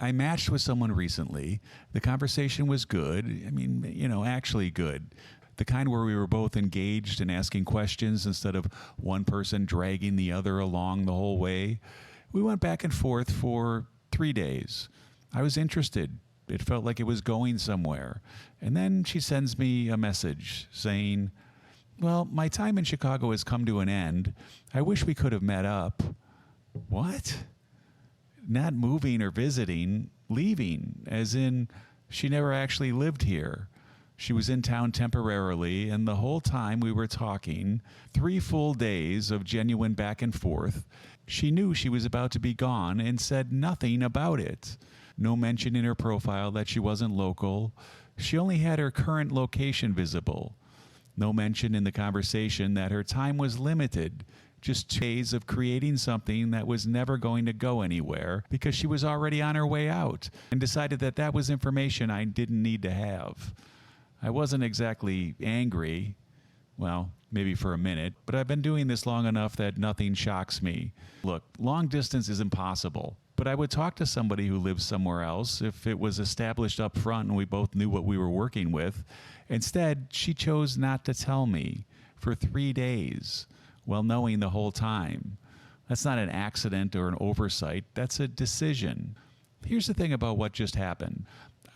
I matched with someone recently. The conversation was good. I mean, actually good. The kind where we were both engaged and asking questions instead of one person dragging the other along the whole way. We went back and forth for 3 days. I was interested. It felt like it was going somewhere. And then she sends me a message saying, "Well, my time in Chicago has come to an end. I wish we could have met up." What? Not moving or visiting, leaving, as in she never actually lived here. She was in town temporarily, and the whole time we were talking, 3 full days of genuine back and forth, she knew she was about to be gone and said nothing about it. No mention in her profile that she wasn't local. She only had her current location visible. No mention in the conversation that her time was limited. Just 2 days of creating something that was never going to go anywhere because she was already on her way out and decided that that was information I didn't need to have. I wasn't exactly angry. Well, maybe for a minute, but I've been doing this long enough that nothing shocks me. Look, long distance is impossible, but I would talk to somebody who lives somewhere else if it was established up front and we both knew what we were working with. Instead, she chose not to tell me for 3 days, well knowing the whole time. That's not an accident or an oversight, that's a decision. Here's the thing about what just happened.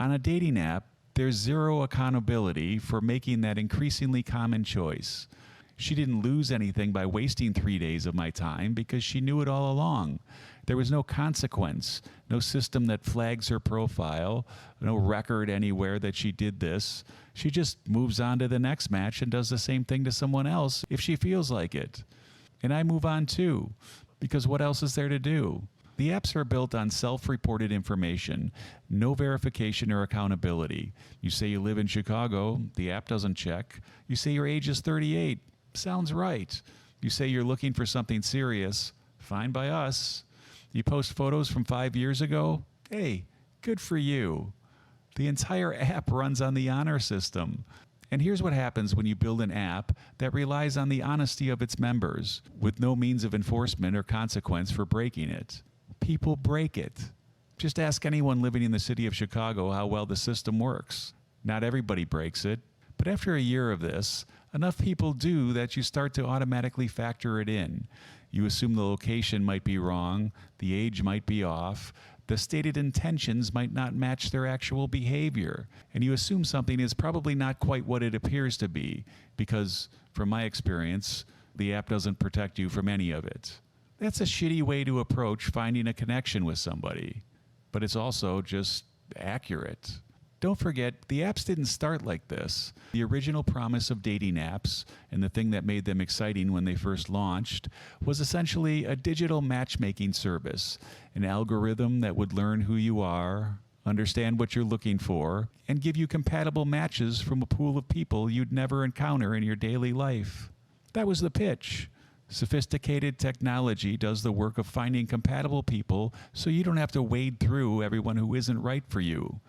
On a dating app, there's zero accountability for making that increasingly common choice. She didn't lose anything by wasting 3 days of my time because she knew it all along. There was no consequence, no system that flags her profile, no record anywhere that she did this. She just moves on to the next match and does the same thing to someone else if she feels like it. And I move on too, because what else is there to do? The apps are built on self-reported information, no verification or accountability. You say you live in Chicago, the app doesn't check. You say your age is 38, sounds right. You say you're looking for something serious, fine by us. You post photos from 5 years ago, hey, good for you. The entire app runs on the honor system. And here's what happens when you build an app that relies on the honesty of its members, with no means of enforcement or consequence for breaking it. People break it. Just ask anyone living in the city of Chicago how well the system works. Not everybody breaks it, but after a year of this, enough people do that you start to automatically factor it in. You assume the location might be wrong, the age might be off, the stated intentions might not match their actual behavior, and you assume something is probably not quite what it appears to be, because, from my experience, the app doesn't protect you from any of it. That's a shitty way to approach finding a connection with somebody, but it's also just accurate. Don't forget, the apps didn't start like this. The original promise of dating apps, and the thing that made them exciting when they first launched, was essentially a digital matchmaking service, an algorithm that would learn who you are, understand what you're looking for, and give you compatible matches from a pool of people you'd never encounter in your daily life. That was the pitch. Sophisticated technology does the work of finding compatible people so you don't have to wade through everyone who isn't right for you.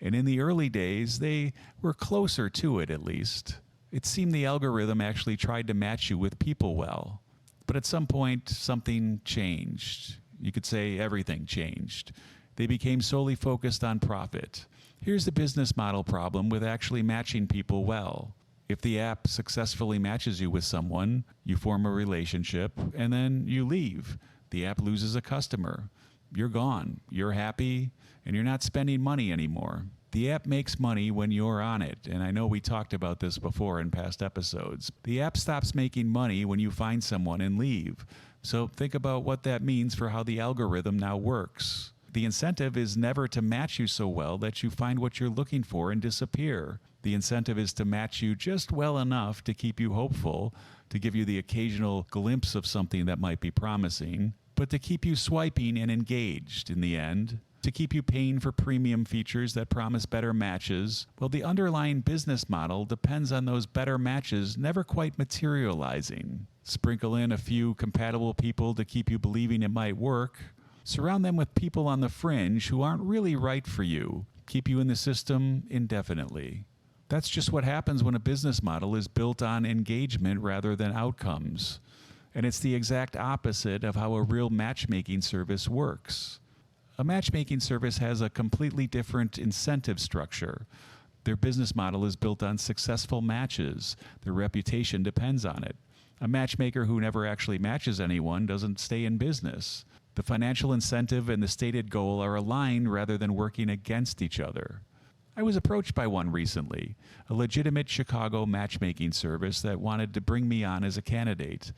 And in the early days, they were closer to it, at least. It seemed the algorithm actually tried to match you with people well. But at some point, something changed. You could say everything changed. They became solely focused on profit. Here's the business model problem with actually matching people well. If the app successfully matches you with someone, you form a relationship, and then you leave. The app loses a customer. You're gone. You're happy, and you're not spending money anymore. The app makes money when you're on it, and I know we talked about this before in past episodes. The app stops making money when you find someone and leave. So think about what that means for how the algorithm now works. The incentive is never to match you so well that you find what you're looking for and disappear. The incentive is to match you just well enough to keep you hopeful, to give you the occasional glimpse of something that might be promising, but to keep you swiping and engaged in the end, to keep you paying for premium features that promise better matches. Well, the underlying business model depends on those better matches never quite materializing. Sprinkle in a few compatible people to keep you believing it might work. Surround them with people on the fringe who aren't really right for you. Keep you in the system indefinitely. That's just what happens when a business model is built on engagement rather than outcomes. And it's the exact opposite of how a real matchmaking service works. A matchmaking service has a completely different incentive structure. Their business model is built on successful matches. Their reputation depends on it. A matchmaker who never actually matches anyone doesn't stay in business. The financial incentive and the stated goal are aligned rather than working against each other. I was approached by one recently, a legitimate Chicago matchmaking service that wanted to bring me on as a candidate.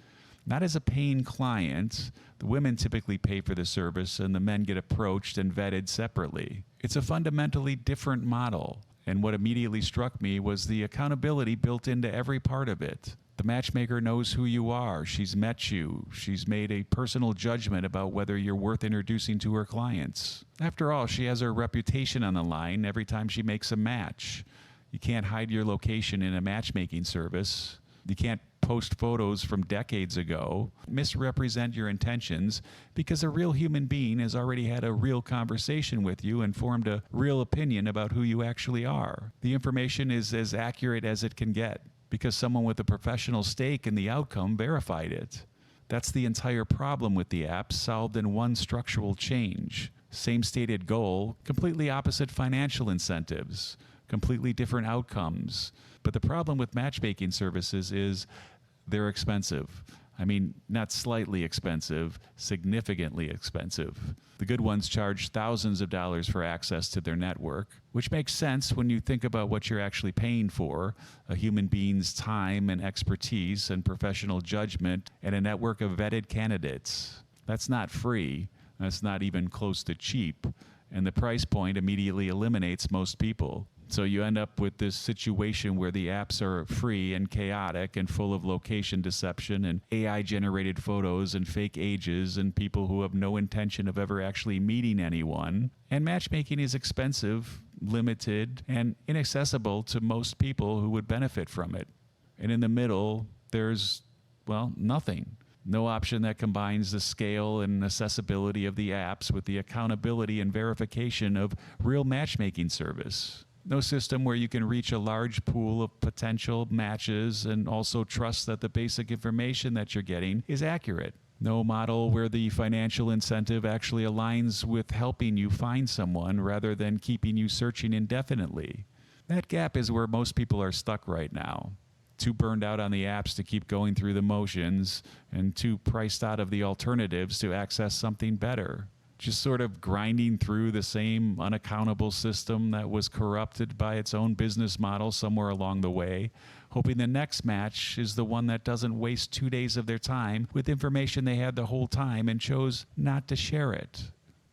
Not as a paying client. The women typically pay for the service and the men get approached and vetted separately. It's a fundamentally different model, and what immediately struck me was the accountability built into every part of it. The matchmaker knows who you are. She's met you. She's made a personal judgment about whether you're worth introducing to her clients. After all, she has her reputation on the line every time she makes a match. You can't hide your location in a matchmaking service. You can't post photos from decades ago, misrepresent your intentions, because a real human being has already had a real conversation with you and formed a real opinion about who you actually are. The information is as accurate as it can get, because someone with a professional stake in the outcome verified it. That's the entire problem with the app, solved in one structural change. Same stated goal, completely opposite financial incentives, completely different outcomes. But the problem with matchmaking services is they're expensive. I mean, not slightly expensive, significantly expensive. The good ones charge thousands of dollars for access to their network, which makes sense when you think about what you're actually paying for: a human being's time and expertise and professional judgment and a network of vetted candidates. That's not free. That's not even close to cheap. And the price point immediately eliminates most people. So you end up with this situation where the apps are free and chaotic and full of location deception and AI-generated photos and fake ages and people who have no intention of ever actually meeting anyone. And matchmaking is expensive, limited, and inaccessible to most people who would benefit from it. And in the middle, there's, well, nothing. No option that combines the scale and accessibility of the apps with the accountability and verification of real matchmaking service. No system where you can reach a large pool of potential matches and also trust that the basic information that you're getting is accurate. No model where the financial incentive actually aligns with helping you find someone rather than keeping you searching indefinitely. That gap is where most people are stuck right now. Too burned out on the apps to keep going through the motions, and too priced out of the alternatives to access something better. Just sort of grinding through the same unaccountable system that was corrupted by its own business model somewhere along the way, hoping the next match is the one that doesn't waste 2 days of their time with information they had the whole time and chose not to share it.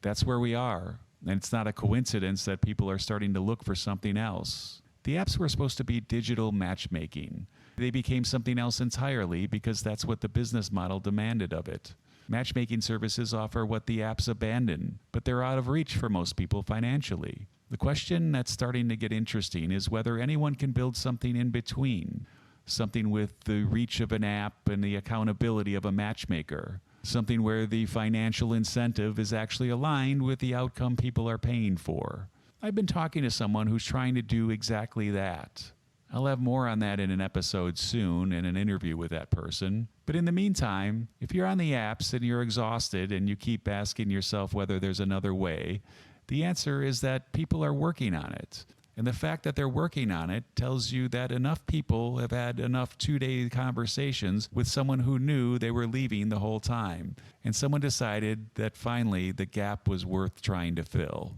That's where we are, and it's not a coincidence that people are starting to look for something else. The apps were supposed to be digital matchmaking. They became something else entirely because that's what the business model demanded of it. Matchmaking services offer what the apps abandon, but they're out of reach for most people financially. The question that's starting to get interesting is whether anyone can build something in between. Something with the reach of an app and the accountability of a matchmaker. Something where the financial incentive is actually aligned with the outcome people are paying for. I've been talking to someone who's trying to do exactly that. I'll have more on that in an episode soon, in an interview with that person. But in the meantime, if you're on the apps and you're exhausted and you keep asking yourself whether there's another way, the answer is that people are working on it. And the fact that they're working on it tells you that enough people have had enough 2-day conversations with someone who knew they were leaving the whole time. And someone decided that finally the gap was worth trying to fill.